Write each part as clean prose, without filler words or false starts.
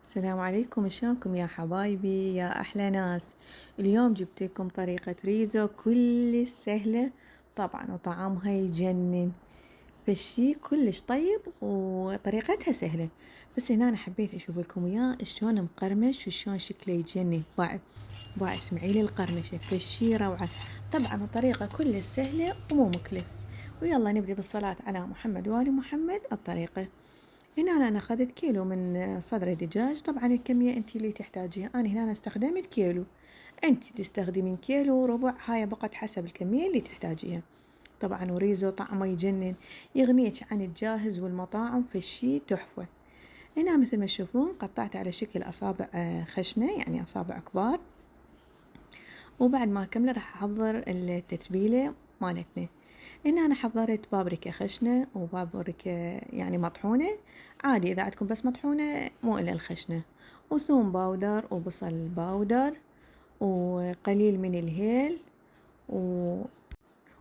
السلام عليكم، شلونكم يا حبايبي يا أحلى ناس. اليوم جبت لكم طريقة ريزو كلش سهلة طبعا، وطعمها يجنن. فالشي كلش طيب وطريقتها سهلة. بس هنا أنا حبيت أشوف لكم إياه شلون مقرمش وشلون شكله يجنن. باع اسمعيلي القرمشة فالشي روعة. طبعا الطريقة كلش سهلة ومو مكلف. ويلا نبدأ بالصلاة على محمد وآل محمد. الطريقة: هنا أنا أخذت كيلو من صدر دجاج. طبعا الكمية أنت اللي تحتاجيها، أنا هنا استخدمت كيلو، أنت تستخدمين كيلو وربع، هاي بقت حسب الكمية اللي تحتاجيها. طبعا وريزو طعمه يجنن، يغنيك عن الجاهز والمطاعم، فالشي تحفة. هنا مثل ما تشوفون قطعت على شكل أصابع خشنة، يعني أصابع كبار. وبعد ما أكمله راح أحضر التتبيلة مالتنا. هنا أنا حضرت بابريكا خشنة وبابريكا يعني مطحونة، عادي إذا عندكم بس مطحونة مو إلا الخشنة، وثوم باودر وبصل باودر وقليل من الهيل و...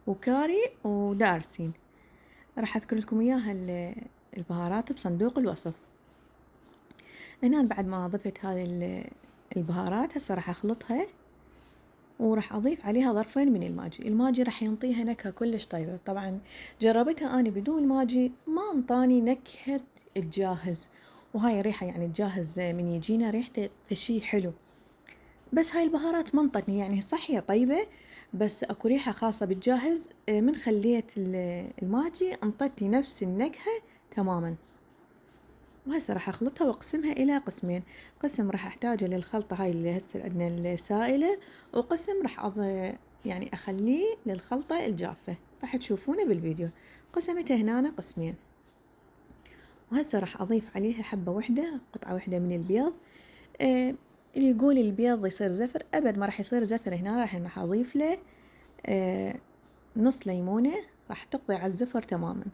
وكاري ودارسين. راح أذكر لكم إياها البهارات بصندوق الوصف. هنا بعد ما ضفت هذه البهارات هسه راح أخلطها، وراح أضيف عليها ظرفين من الماجي. الماجي راح ينطيها نكهة كلش طيبة. طبعا جربتها أنا بدون ماجي ما انطاني نكهة الجاهز، وهاي ريحة يعني الجاهز من يجينا ريحته فشي حلو. بس هاي البهارات ما انطتني، يعني صح هي طيبة بس اكو ريحة خاصة بالجاهز. من خليت الماجي انطتني نفس النكهة تماما. وهسه راح اخلطها واقسمها الى قسمين. قسم راح احتاجه للخلطة هاي اللي هسه عندنا السائلة، وقسم راح يعني اخليه للخلطة الجافة، راح تشوفونه بالفيديو. قسمتها هنا قسمين. وهسه راح اضيف عليها حبة وحدة، قطعة وحدة من البيض. آه اللي يقول البيض يصير زفر، ابد ما راح يصير زفر. هنا راح اضيف له آه نص ليمونة، راح تقضي على الزفر تماما.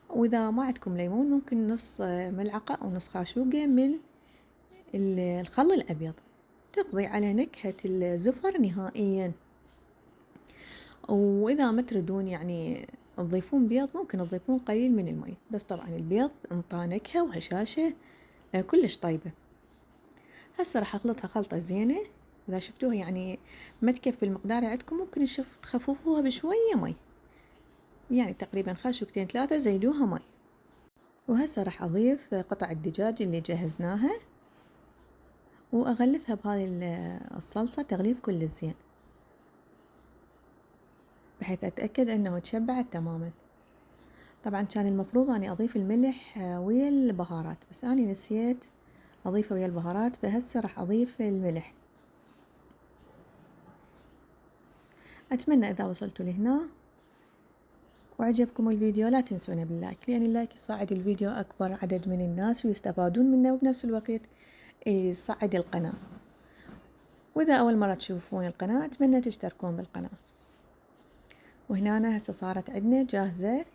واذا ما عندكم ليمون ممكن نص ملعقة او نص خاشوقة من الخل الابيض، تقضي على نكهة الزفر نهائيا. واذا ما تردون يعني تضيفون بيض ممكن تضيفون قليل من المي، بس طبعا البيض انطى نكهة وهشاشة كلش طيبة. هسه راح اخلطها خلطة زينة. اذا شفتوها يعني ما تكفي المقدار عندكم ممكن تخففوها بشوية مي، يعني تقريبا خاشوقتين 3 زيدوها مي. وهسه راح اضيف قطع الدجاج اللي جهزناها، واغلفها بهذه الصلصة تغليف كل زين، بحيث اتأكد انه تشبعت تماما. طبعا كان المفروض اني اضيف الملح ويا البهارات، بس اني نسيت اضيفه ويا البهارات، فهسه راح اضيف الملح. اتمنى اذا وصلتوا لهنا وعجبكم الفيديو لا تنسونا باللايك، لان اللايك يصعد الفيديو اكبر عدد من الناس ويستفادون منه، وبنفس الوقت يصعد القناة. واذا اول مرة تشوفون القناة اتمنى تشتركون بالقناة. وهنا هسه صارت عندنا جاهزة.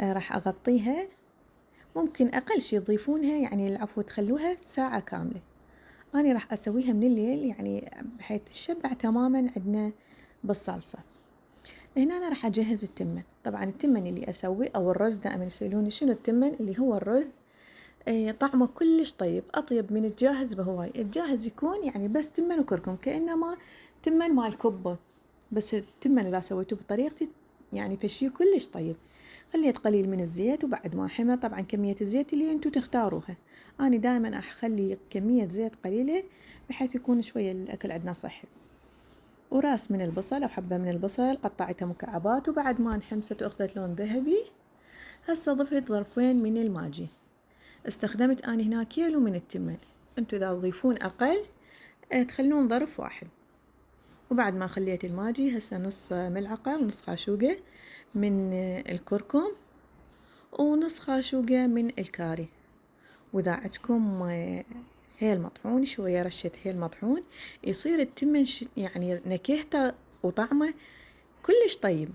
راح اغطيها، ممكن اقل شي تضيفونها يعني العفو تخلوها ساعة كاملة. أنا راح أسويها من الليل يعني بحيث تشبع تماما عندنا بالصلصة. هنا أنا راح أجهز التمن. طبعا التمن اللي أسويه أو الرز، دائما يسألوني شنو التمن، اللي هو الرز. طعمه كلش طيب، أطيب من الجاهز بهواي. الجاهز يكون يعني بس تمن وكركم كأنما تمن مال كبة، بس التمن إذا سويتوه بطريقتي يعني فشي كلش طيب. خليت قليل من الزيت وبعد ما حمى، طبعا كمية الزيت اللي انتو تختاروها. أنا دائما أخلي كمية زيت قليلة بحيث يكون شوية الأكل عندنا صحي. وراس من البصل أو حبة من البصل قطعتها مكعبات، وبعد ما انحمست وأخذت لون ذهبي هسه ضفت ظرفين من الماجي. استخدمت أنا هنا كيلو من التمن، انتو إذا تضيفون أقل تخلون ظرف واحد. وبعد ما خليت الماجي هسه نص ملعقة ونص خاشوقة من الكركم ونص خاشوقة من الكاري. وإذا عندكم هيل مطحون شوية رشة هيل مطحون، يصير التمن يعني نكهته وطعمه كلش طيب.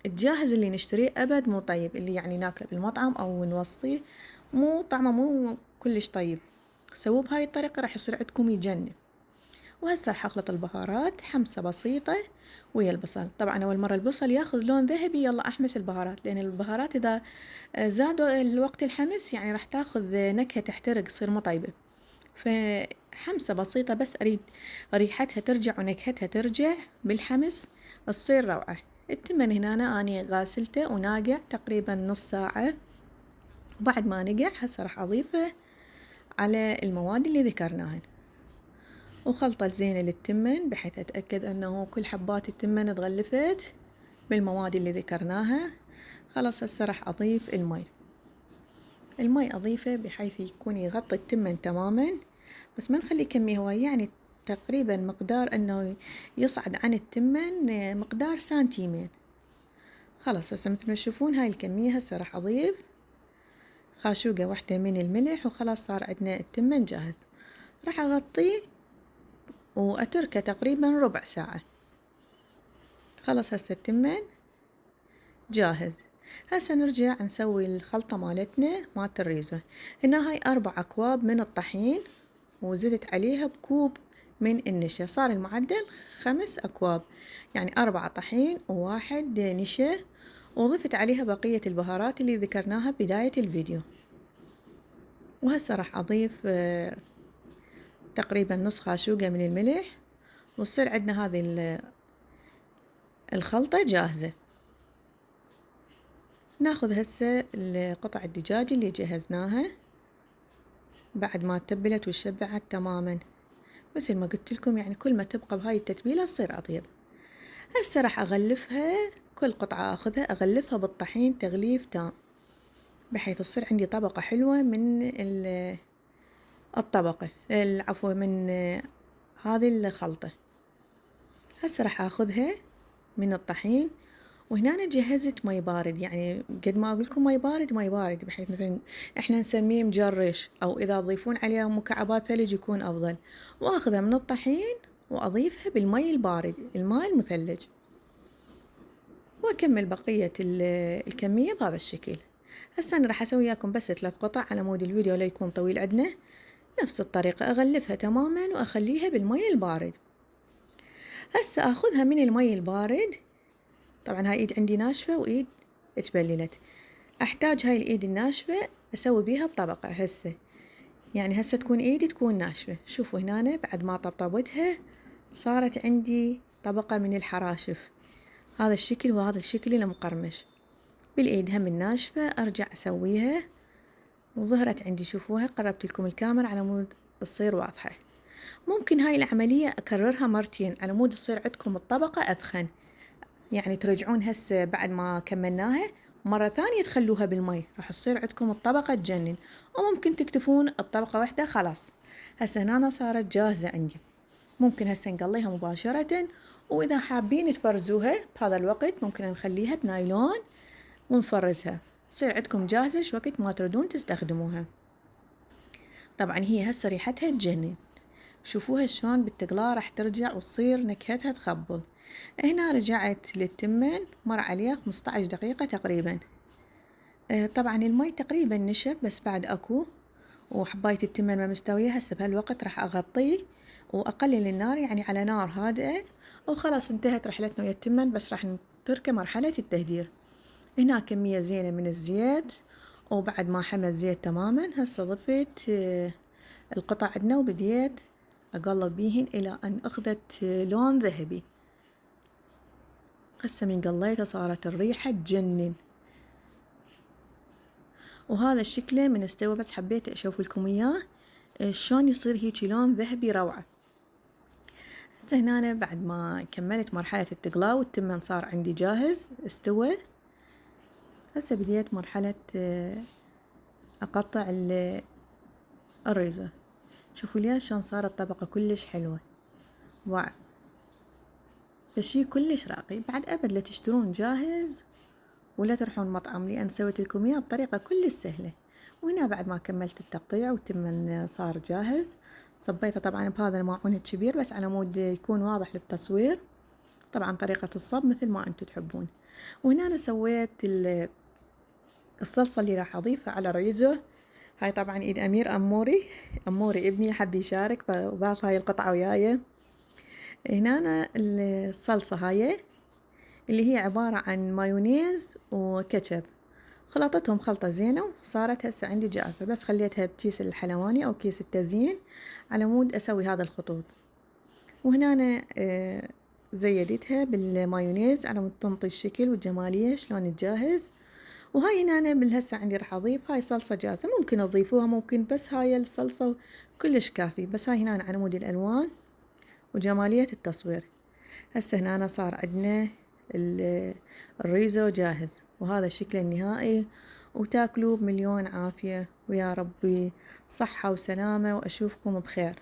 الجاهز اللي نشتريه أبد مو طيب، اللي يعني ناكله بالمطعم أو نوصيه مو طعمه مو كلش طيب. سووه بهاي الطريقة راح يصير عندكم يجنن. وهسه راح اخلط البهارات حمسة بسيطة ويا البصل. طبعا اول مرة البصل ياخذ لون ذهبي يلا احمس البهارات، لان البهارات اذا زادوا الوقت الحمس يعني راح تاخذ نكهة تحترق تصير مو طيبة. فحمسة بسيطة بس أريد ريحتها ترجع ونكهتها ترجع بالحمس تصير روعة. التمن هنا أنا غاسلته وناقع تقريبا نص ساعة، وبعد ما نقع هسه راح أضيفه على المواد اللي ذكرناهن، وخلطة زينة للتمن بحيث أتأكد أنه كل حبات التمن تغلفت بالمواد اللي ذكرناها. خلاص هسه راح أضيف المي أضيفه بحيث يكون يغطي التمن تماما، بس ما نخلي كمية هواية، يعني تقريبا مقدار أنه يصعد عن التمن مقدار سنتيمين. خلاص هسه مثل ما تشوفون هاي الكمية. هسه راح أضيف خاشوقة واحدة من الملح، وخلاص صار عندنا التمن جاهز. راح أغطيه وأتركه تقريبا ربع ساعة. خلاص هسه التمن جاهز. هسه نرجع نسوي الخلطة مالتنا مالت الريزو. هنا هاي 4 أكواب من الطحين، وزدت عليها بكوب من النشا، صار المعدل 5 أكواب، يعني 4 طحين وواحد نشا، وضفت عليها بقية البهارات اللي ذكرناها بداية الفيديو. وهسه راح أضيف تقريبا نص خاشوقة من الملح، وتصير عندنا هذه الخلطة جاهزة. ناخذ هسه قطع الدجاج اللي جهزناها بعد ما تبلت وشبعت تماما، مثل ما قلت لكم يعني كل ما تبقى بهاي التتبيلة تصير أطيب. هسه راح أغلفها، كل قطعة أخذها أغلفها بالطحين تغليف تام، بحيث تصير عندي طبقة حلوة من الطبقة العفو من هذه الخلطة. هسه راح أخذها من الطحين، وهنا أنا جهزت مي بارد، يعني قد ما أقول لكم مي بارد مي بارد، بحيث مثلا إحنا نسميه مجرش، أو إذا تضيفون عليها مكعبات ثلج يكون أفضل. وأخذها من الطحين وأضيفها بالمي البارد، الماء المثلج، وأكمل بقية الكمية بهذا الشكل. هسه أنا راح أسوي وياكم بس 3 قطع على مود الفيديو لا يكون طويل عندنا. نفس الطريقة أغلفها تماما وأخليها بالمي البارد. هسه أخذها من المي البارد، طبعا هاي إيد عندي ناشفة وإيد تبللت، أحتاج هاي الإيد الناشفة أسوي بيها الطبقة هسه، يعني هسه تكون إيدي تكون ناشفة. شوفوا هنا بعد ما طبطبتها صارت عندي طبقة من الحراشف، هذا الشكل وهذا الشكل المقرمش. بالإيد هم الناشفة أرجع أسويها، وظهرت عندي شوفوها، قربت لكم الكاميرا على مود تصير واضحة. ممكن هاي العملية أكررها مرتين على مود تصير عندكم الطبقة أثخن، يعني ترجعون هسه بعد ما كملناها مرة ثانية تخلوها بالمي، راح تصير عندكم الطبقة تجنن. وممكن تكتفون الطبقة واحدة خلاص. هسه هنا صارت جاهزة عندي، ممكن هسه نقليها مباشرة، وإذا حابين تفرزوها بهذا الوقت ممكن نخليها بنايلون ونفرزها، تصير عندكم جاهزة شو وقت ما تردون تستخدموها. طبعا هي هسه ريحتها تجنن، شوفوها شلون بالتقلاة راح ترجع وتصير نكهتها تخبل. هنا رجعت للتمن، مر عليها 15 دقيقة تقريبا. طبعا المي تقريبا نشف بس بعد أكو، وحباية التمن ما مستوية. هسه بهالوقت راح أغطيه وأقلل النار، يعني على نار هادئة، وخلاص انتهت رحلتنا ويا التمن، بس راح نتركه مرحلة التهدير. هنا كمية زينة من الزيت، وبعد ما حمل زيت تماما هسه ضفت القطع عندنا وبديت أقلب بيهن إلى أن أخذت لون ذهبي. هسه من قليتها صارت الريحة تجنن، وهذا الشكل من استوى، بس حبيت أشوف لكم إياه شلون يصير هيجي لون ذهبي روعة. هسه هنا أنا بعد ما كملت مرحلة التقلاة والتمن صار عندي جاهز استوى. هسه بديت مرحلة أقطع الريزو. شوفوا لي شلون صارت طبقة كلش حلوة، واو، فشي كلش راقي. بعد أبد لا تشترون جاهز ولا تروحون مطعم، لأن سويت لكم إياه بطريقة كلش سهلة. وهنا بعد ما كملت التقطيع والتمن صار جاهز، صبيته طبعا بهذا الماعون الكبير بس على مود يكون واضح للتصوير، طبعا طريقة الصب مثل ما انتم تحبون. وهنا أنا سويت الصلصة اللي راح أضيفها على الريزو. هاي طبعا إيد أمير أموري ابني حب يشارك فضاف هاي القطعة وياي. هنا أنا الصلصة هاي اللي هي عبارة عن مايونيز وكاتشب، خلطتهم خلطة زينة وصارت هسه عندي جاهزة، بس خليتها بكيس الحلواني أو كيس التزيين على مود أسوي هذا الخطوط. وهنا أنا زيدتها بالمايونيز على مود تنطي الشكل والجمالية شلون تجهز. وهاي هنا أنا بالهسة عندي راح أضيف هاي صلصة جاهزة، ممكن تضيفوها ممكن، بس هاي الصلصة كلش كافي. بس هاي هنا أنا على مود الألوان وجمالية التصوير. هسه هنا أنا صار عندنا الريزو جاهز، وهذا الشكل النهائي، وتاكلوا بمليون عافية، ويا ربي صحة وسلامة، وأشوفكم بخير.